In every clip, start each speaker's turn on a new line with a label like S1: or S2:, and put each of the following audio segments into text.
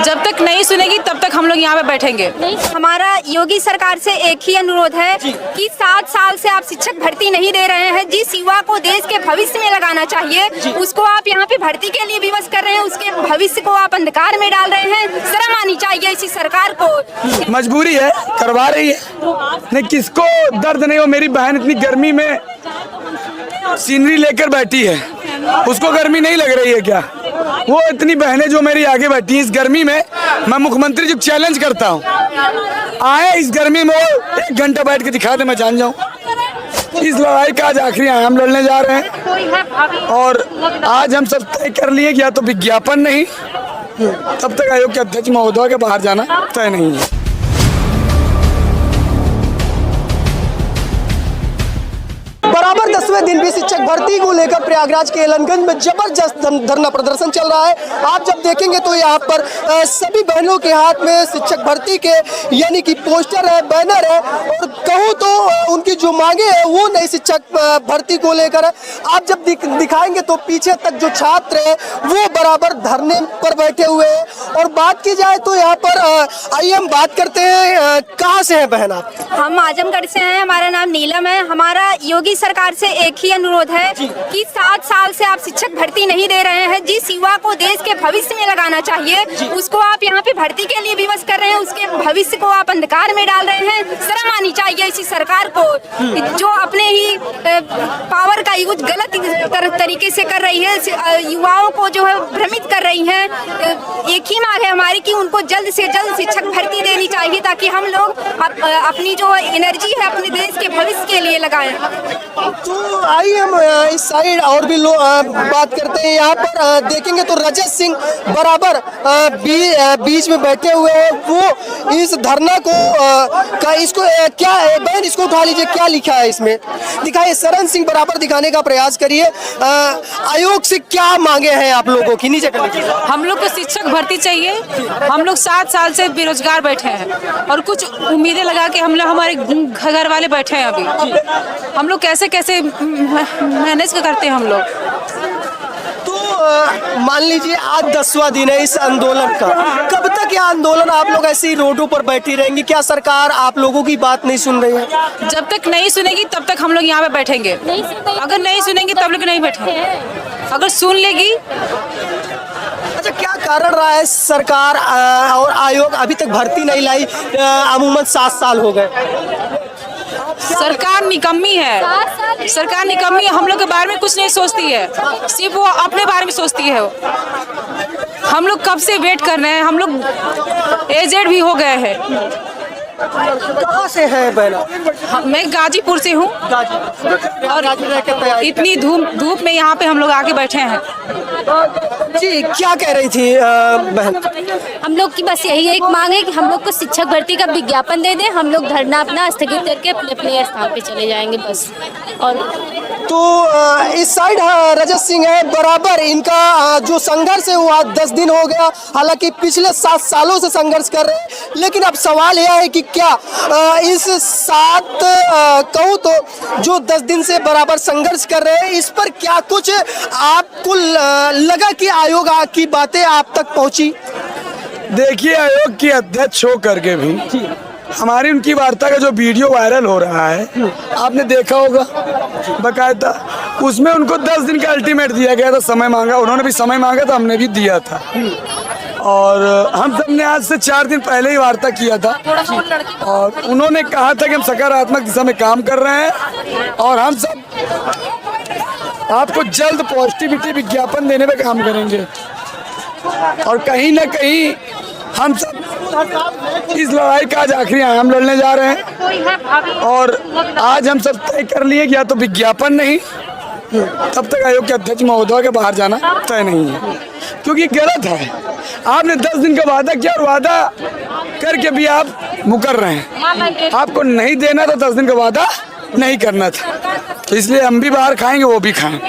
S1: जब तक नहीं सुनेगी तब तक हम लोग यहाँ पे बैठेंगे।
S2: हमारा योगी सरकार से एक ही अनुरोध है कि 7 साल से आप शिक्षक भर्ती नहीं दे रहे हैं। जिस युवा को देश के भविष्य में लगाना चाहिए उसको आप यहाँ पे भर्ती के लिए विवश कर रहे हैं, उसके भविष्य को आप अंधकार में डाल रहे हैं। शर्म आनी चाहिए इसी सरकार को।
S3: मजबूरी है, करवा रही है, नहीं किसको दर्द नहीं हो। मेरी बहन इतनी गर्मी में सीनरी लेकर बैठी है, उसको गर्मी नहीं लग रही है क्या? वो इतनी बहनें जो मेरी आगे बैठी हैं इस गर्मी में, मैं मुख्यमंत्री जी को चैलेंज करता हूँ, आए इस गर्मी में वो 1 घंटा बैठ के दिखा दे, मैं जान जाऊँ। इस लड़ाई का आज आखिरी हम लड़ने जा रहे हैं और आज हम सब तय कर लिए कि या तो विज्ञापन नहीं, तब तक आयोग के अध्यक्ष महोदय के बाहर जाना तय नहीं है।
S4: बराबर 10वें दिन भी शिक्षक भर्ती को लेकर प्रयागराज के एलनगंज में जबरदस्त धरना प्रदर्शन चल रहा है। आप जब देखेंगे तो यहाँ पर सभी बहनों के हाथ में शिक्षक भर्ती के यानी कि पोस्टर है, बैनर है और कहूँ तो उनकी जो मांगे है वो नई शिक्षक भर्ती को लेकर है। आप जब दिखाएंगे तो पीछे तक जो छात्र है वो बराबर धरने पर बैठे हुए हैं। और बात की जाए तो यहाँ पर आइए हम बात करते हैं, कहाँ से हैं बहन आप?
S2: हम आजमगढ़ से हैं, हमारा नाम नीलम है। हमारा योगी सरकार से एक ही अनुरोध है कि 7 साल से आप शिक्षक भर्ती नहीं दे रहे हैं। जिस युवा को देश के भविष्य में लगाना चाहिए उसको आप यहाँ पे भर्ती के लिए विवश कर रहे हैं, उसके भविष्य को आप अंधकार में डाल रहे हैं। शर्म आनी चाहिए इसी सरकार को जो अपने ही पावर का यूज गलत तरीके से कर रही है, युवाओं को जो है भ्रमित कर रही है। एक ही मांग है हमारी कि उनको जल्द से जल्द शिक्षक भर्ती देनी चाहिए ताकि हम लोग अपनी जो एनर्जी है अपने देश के भविष्य के लिए लगाएं।
S4: तो आइए हम इस साइड और भी लोग बात करते हैं। यहाँ पर देखेंगे तो रजत सिंह बराबर बीच में बैठे हुए हैं। वो इस धरना को इसको क्या है बहन, इसको उठा लीजिए, क्या लिखा है इसमें दिखाइए। शरण सिंह बराबर दिखाने का प्रयास करिए। आयोग से क्या मांगे हैं आप लोगों की? नीचे कर लीजिए।
S1: हम लोग को शिक्षक भर्ती चाहिए। हम लोग 7 साल से बेरोजगार बैठे हैं और कुछ उम्मीदें लगा के हम लोग हमारे घर वाले बैठे हैं। अभी हम लोग कैसे कैसे मैनेज करते हैं हम लोग।
S4: तो मान लीजिए आज 10वां दिन है इस आंदोलन का, कब तक यह आंदोलन आप लोग ऐसे ही रोडों पर बैठी रहेंगी? क्या सरकार आप लोगों की बात नहीं सुन रही है?
S1: जब तक नहीं सुनेगी तब तक हम लोग यहाँ पे बैठेंगे। अगर नहीं सुनेंगे तब लोग नहीं बैठेंगे, अगर सुन लेगी।
S4: अच्छा, क्या कारण रहा है सरकार और आयोग अभी तक भर्ती नहीं लाई? अमूमन 7 साल हो गए।
S1: सरकार निकम्मी है, सरकार निकम्मी है। हम लोग के बारे में कुछ नहीं सोचती है, सिर्फ वो अपने बारे में सोचती है। हम लोग कब से वेट कर रहे हैं, हम लोग एजेड भी हो गए हैं।
S4: कहाँ से है बहना?
S1: मैं गाजीपुर से हूँ और इतनी धूप में यहाँ पे हम लोग आके बैठे हैं।
S4: जी, क्या कह रही थी बहन?
S5: हम लोग की बस यही एक मांग है कि हम लोग को शिक्षक भर्ती का विज्ञापन दे दें। हम लोग धरना अपना स्थगित करके अपने अपने स्थान पे चले जाएंगे बस। और
S4: तो इस साइड रजत सिंह है बराबर, इनका जो संघर्ष है वो आज 10 दिन हो गया। हालांकि पिछले 7 सालों से संघर्ष कर रहे हैं, लेकिन अब सवाल यह है कि क्या इस 7 कहूँ तो जो 10 दिन से बराबर संघर्ष कर रहे हैं, इस पर क्या कुछ आपको लगा कि आयोग की बातें आप तक पहुंची?
S3: देखिए, आयोग के अध्यक्ष हो करके भी हमारी उनकी वार्ता का जो वीडियो वायरल हो रहा है आपने देखा होगा बकायदा, उसमें उनको 10 दिन का अल्टीमेट दिया गया था, समय मांगा। उन्होंने भी समय मांगा था, हमने भी दिया था। और हम सब ने आज से 4 दिन पहले ही वार्ता किया था और उन्होंने कहा था कि हम सकारात्मक दिशा में काम कर रहे हैं और हम सब आपको जल्द पॉजिटिविटी विज्ञापन देने पे काम करेंगे। और कहीं ना कहीं हम सब इस लड़ाई का आज आखिरी हम लड़ने जा रहे हैं और आज हम सब तय कर लिए कि या तो विज्ञापन नहीं, तब तक आयोग के अध्यक्ष महोदय के बाहर जाना तय नहीं है, क्योंकि गलत है। आपने 10 दिन का वादा किया और वादा करके भी आप मुकर रहे हैं। आपको नहीं देना था, 10 दिन का वादा नहीं करना था, तो इसलिए हम भी बाहर खाएंगे, वो भी खाएं।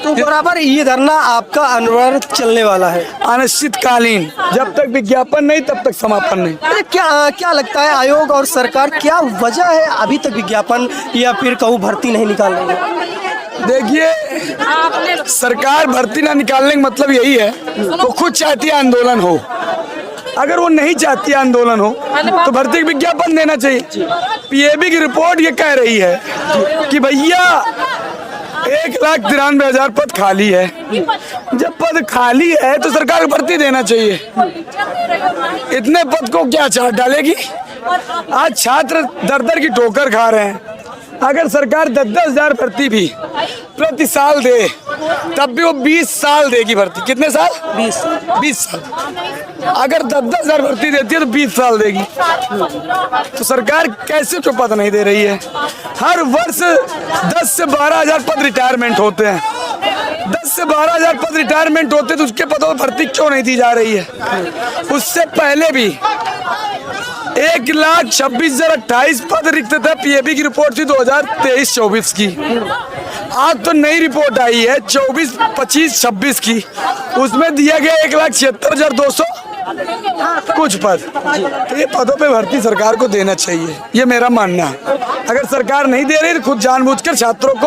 S4: तो बराबर ये धरना आपका अनिवार्य चलने वाला है
S3: अनिश्चितकालीन, जब तक विज्ञापन नहीं तब तक समापन नहीं।
S4: अरे क्या लगता है आयोग और सरकार क्या वजह है अभी तक विज्ञापन या फिर कहूँ भर्ती नहीं निकाल रही है?
S3: देखिए, सरकार भर्ती ना निकालने का मतलब यही है, वो खुद चाहती है आंदोलन हो, अगर वो नहीं चाहती आंदोलन हो तो भर्ती का विज्ञापन देना चाहिए। पीएबी की रिपोर्ट ये कह रही है कि भैया 1,93,000 पद खाली है। जब पद खाली है तो सरकार को भर्ती देना चाहिए। इतने पद को क्या छाट डालेगी? आज छात्र दर दर की ठोकर खा रहे हैं। अगर सरकार 10-10 हजार भर्ती भी प्रति साल दे तब भी वो 20 साल देगी भर्ती। कितने साल? 20 साल। अगर 10-10 हजार भर्ती देती है तो 20 साल देगी। तो सरकार कैसे तो पद नहीं दे रही है? हर वर्ष 10 से 12 हजार पद रिटायरमेंट होते हैं। 10 से 12 हजार पद रिटायरमेंट होते तो उसके पदों पर भर्ती क्यों नहीं दी जा रही है? उससे पहले भी 1,26,028 पद रिक्त थे। पीएबी की रिपोर्ट थी 2023-24 की। आज तो नई रिपोर्ट आई है 24-25-26 की। उसमें दिया गया 1,76,200 कुछ पद। तो ये पदों पे भर्ती सरकार को देना चाहिए, ये मेरा मानना है। अगर सरकार नहीं दे रही तो खुद जानबूझकर छात्रों को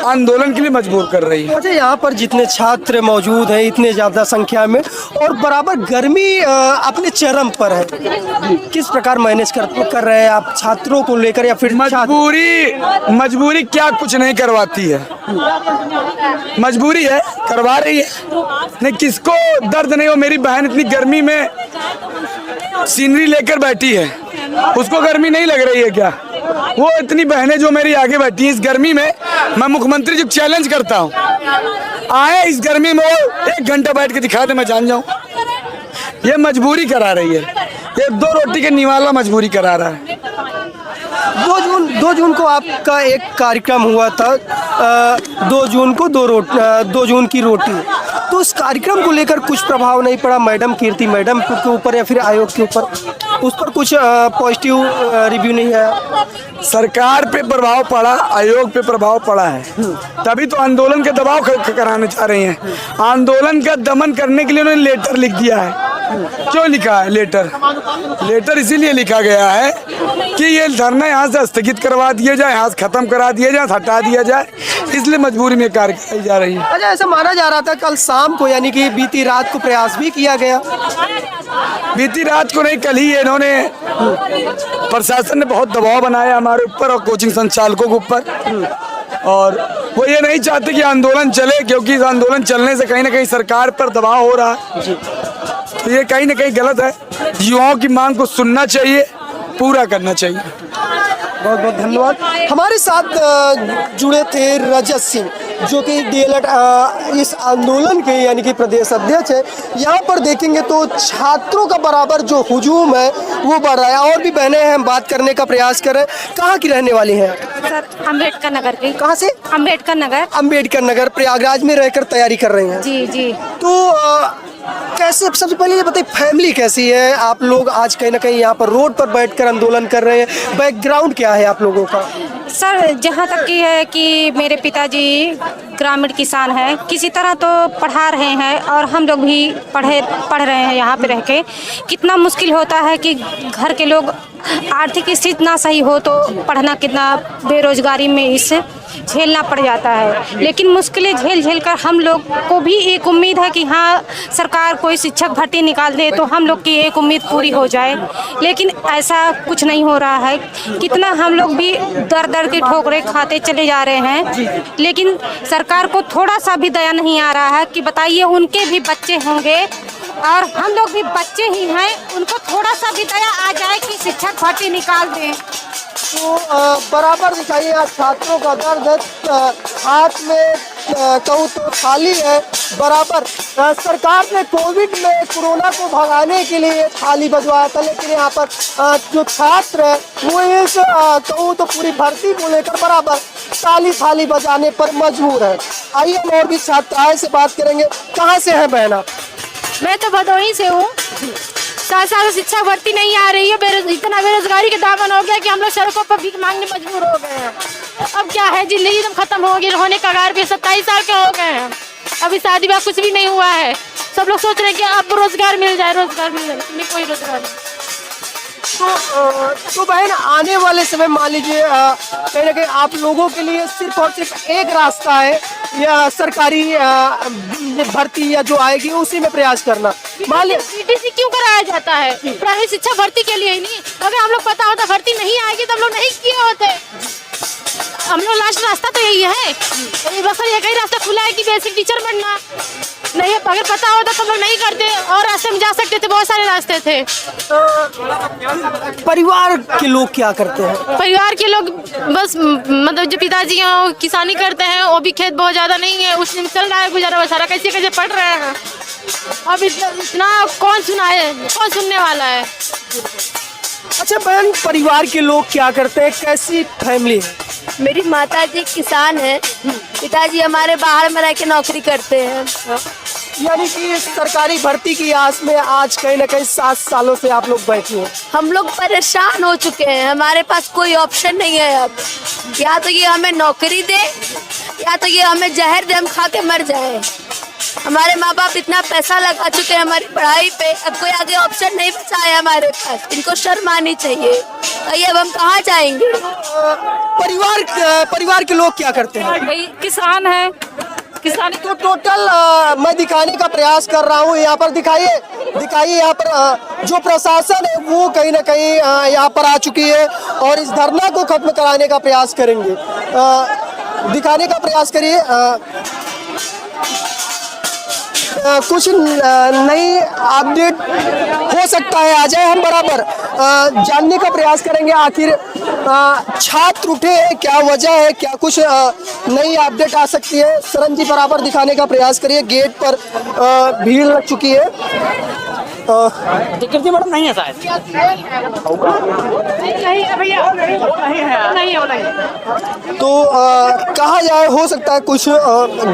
S3: आंदोलन के लिए मजबूर कर रही है।
S4: अच्छा, यहाँ पर जितने छात्र मौजूद हैं इतने ज्यादा संख्या में और बराबर गर्मी अपने चरम पर है, किस प्रकार मैनेज कर रहे हैं आप छात्रों को लेकर? या फिर
S3: मजबूरी क्या कुछ नहीं करवाती है? मजबूरी है, करवा रही है। नहीं, किसको दर्द नहीं हो? मेरी बहन इतनी गर्मी में सीनरी लेकर बैठी है, उसको गर्मी नहीं लग रही है क्या? वो इतनी बहनें जो मेरी आगे बैठी हैं इस गर्मी में, मैं मुख्यमंत्री जी को चैलेंज करता हूँ, आए इस गर्मी में वो 1 घंटा बैठ के दिखा दे, मैं जान जाऊँ। ये मजबूरी करा रही है, ये 2 रोटी के निवाला मजबूरी करा रहा है।
S4: 2 जून को आपका एक कार्यक्रम हुआ था, 2 जून को 2 जून की रोटी, तो उस कार्यक्रम को लेकर कुछ प्रभाव नहीं पड़ा मैडम कीर्ति मैडम के ऊपर या फिर आयोग के ऊपर? उस पर कुछ पॉजिटिव रिव्यू नहीं है?
S3: सरकार पे प्रभाव पड़ा, आयोग पे प्रभाव पड़ा है, तभी तो आंदोलन के दबाव कराने चाह रही हैं। आंदोलन का दमन करने के लिए उन्होंने लेटर लिख दिया है। क्यों लिखा है लेटर? इसीलिए लिखा गया है कि ये धरना यहाँ से स्थगित करवा दिया जाए, यहाँ से खत्म करा दिया जाए, हटा दिया जाए, इसलिए मजबूरी में कार्य कराई जा रही है।
S4: अच्छा, ऐसा माना जा रहा था कल शाम को, यानी कि बीती रात को प्रयास भी किया गया?
S3: बीती रात को नहीं, कल ही इन्होंने, प्रशासन ने बहुत दबाव बनाया हमारे ऊपर और कोचिंग संचालकों के ऊपर, और वो ये नहीं चाहते कि आंदोलन चले, क्योंकि इस आंदोलन चलने से कहीं ना कहीं सरकार पर दबाव हो रहा है। तो ये कहीं ना कहीं गलत है। युवाओं की मांग को सुनना चाहिए, पूरा करना चाहिए।
S4: बहुत बहुत धन्यवाद। हमारे साथ जुड़े थे रजत सिंह, जो कि डीएलएड इस आंदोलन के यानी कि प्रदेश अध्यक्ष है। यहाँ पर देखेंगे तो छात्रों का बराबर जो हुजूम है वो बढ़ रहा है। और भी बहनें हैं, हम बात करने का प्रयास कर रहे हैं। कहाँ की रहने वाली हैं?
S2: सर, अम्बेडकर नगर की।
S4: कहाँ से?
S2: अम्बेडकर नगर।
S4: अम्बेडकर नगर, प्रयागराज में रहकर तैयारी कर रही हैं।
S2: जी जी।
S4: तो कैसे, सबसे पहले ये बताइए, फैमिली कैसी है? आप लोग आज कहीं ना कहीं यहाँ पर रोड पर बैठकर आंदोलन कर रहे हैं, बैकग्राउंड क्या है आप लोगों का?
S2: सर, जहाँ तक की है कि मेरे पिताजी ग्रामीण किसान हैं, किसी तरह तो पढ़ा रहे हैं और हम लोग भी पढ़ रहे हैं यहाँ पे रह के। कितना मुश्किल होता है कि घर के लोग आर्थिक स्थिति ना सही हो तो पढ़ना कितना, बेरोजगारी में इससे झेलना पड़ जाता है। लेकिन मुश्किलें झेल कर हम लोग को भी एक उम्मीद है कि हाँ, सरकार कोई शिक्षक भर्ती निकाल दे तो हम लोग की एक उम्मीद पूरी हो जाए, लेकिन ऐसा कुछ नहीं हो रहा है। कितना हम लोग भी दर दर की ठोकरें खाते चले जा रहे हैं, लेकिन सरकार को थोड़ा सा भी दया नहीं आ रहा है कि बताइए, उनके भी बच्चे होंगे और हम लोग भी बच्चे ही हैं, उनको थोड़ा सा भी दया आ जाए कि शिक्षक भर्ती निकाल दें।
S4: तो बराबर दिखाइए, आज छात्रों का दर्द है, हाथ में कहूँ तो थाली है बराबर। सरकार ने कोविड में कोरोना को भगाने के लिए थाली बजवाया था, लेकिन यहाँ पर जो छात्र है वो इस कहूँ तो पूरी भर्ती को लेकर बराबर थाली बजाने पर मजबूर है। आइए हम और भी छात्राएं से बात करेंगे। कहाँ से हैं बहना?
S5: मैं तो भदोही से हूँ। 7 साल से शिक्षा भर्ती नहीं आ रही है। इतना बेरोजगारी के दामन हो गया कि हम लोग सड़कों पर भीख मांगने मजबूर हो गए हैं। अब क्या है, जिंदगी एकदम खत्म होगी, होने कगार पे। 27 साल के हो गए हैं, अभी शादी ब्याह कुछ भी नहीं हुआ है। सब लोग सोच रहे हैं कि अब रोजगार मिल जाए, नहीं, कोई रोजगार नहीं।
S4: तो बहन, आने वाले समय मान लीजिए कहीं ना कहीं आप लोगों के लिए सिर्फ और सिर्फ एक रास्ता है, या सरकारी भर्ती या जो आएगी उसी में प्रयास करना। मान लिया
S5: बीटीसी क्यों कराया जाता है? प्राइमरी शिक्षा भर्ती के लिए ही नहीं। अगर हम लोग पता होता भर्ती नहीं आएगी तो हम लोग नहीं किए होते। हम लोग लास्ट रास्ता तो यही है, बस एक ही रास्ता खुला है कि बेसिक टीचर बनना। नहीं, अगर पता होता तो हम लोग नहीं करते और रास्ते में जा सकते थे, बहुत सारे रास्ते थे।
S4: परिवार के लोग क्या करते हैं?
S5: परिवार के लोग बस मतलब जो पिताजी हैं वो किसानी करते हैं, वो भी खेत बहुत ज्यादा नहीं है, उसमें चल रहा है गुजारा बसारा, कैसे कैसे पढ़ रहे हैं। अब इतना कौन सुनाए, कौन सुनने वाला है?
S4: अच्छा बहन, परिवार के लोग क्या करते हैं, कैसी फैमिली है?
S6: मेरी माताजी किसान है, पिताजी हमारे बाहर में रह के नौकरी करते हैं।
S4: यानी कि सरकारी भर्ती की आस में आज कहीं ना कहीं 7 सालों से आप लोग बैठे हैं।
S6: हम लोग परेशान हो चुके हैं, हमारे पास कोई ऑप्शन नहीं है अब। या तो ये हमें नौकरी दे या तो ये हमें जहर दे, हम खा के मर जाए। हमारे माँ बाप इतना पैसा लगा चुके हैं हमारी पढ़ाई पे, अब कोई आगे ऑप्शन नहीं बचा है हमारे पास। इनको शर्म आनी चाहिए। ये अब हम कहाँ जाएंगे?
S4: परिवार के लोग क्या करते हैं?
S1: भाई किसान है, किसानी
S4: तो टोटल मैं दिखाने का प्रयास कर रहा हूँ। यहाँ पर दिखाइए यहाँ पर जो प्रशासन है वो कहीं ना कहीं यहाँ पर आ चुकी है और इस धरना को खत्म कराने का प्रयास करेंगे। दिखाने का प्रयास करिए। कुछ नई अपडेट हो सकता है आ जाए, हम बराबर जानने का प्रयास करेंगे। आखिर छात्र उठे हैं, क्या वजह है, क्या कुछ नई अपडेट आ सकती है। सरन जी बराबर दिखाने का प्रयास करिए। गेट पर भीड़ लग चुकी है।
S7: मैडम नहीं है शायद,
S4: तो कहा जाए हो सकता है कुछ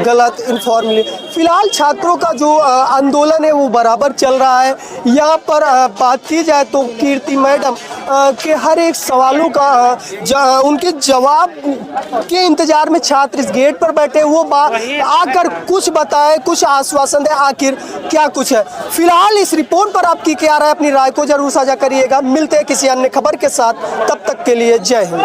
S4: गलत इन्फॉर्म मिले। फिलहाल छात्रों का जो आंदोलन है वो बराबर चल रहा है। यहाँ पर बात की जाए तो कीर्ति मैडम के हर एक सवालों का उनके जवाब के इंतजार में छात्र इस गेट पर बैठे, वो आकर कुछ बताए, कुछ आश्वासन दे, आखिर क्या कुछ है। फिलहाल इस रिपोर्ट पर आपकी क्या राय, अपनी राय को जरूर साझा करिएगा। मिलते हैं किसी अन्य खबर के साथ, तब तक के लिए जय हिंद।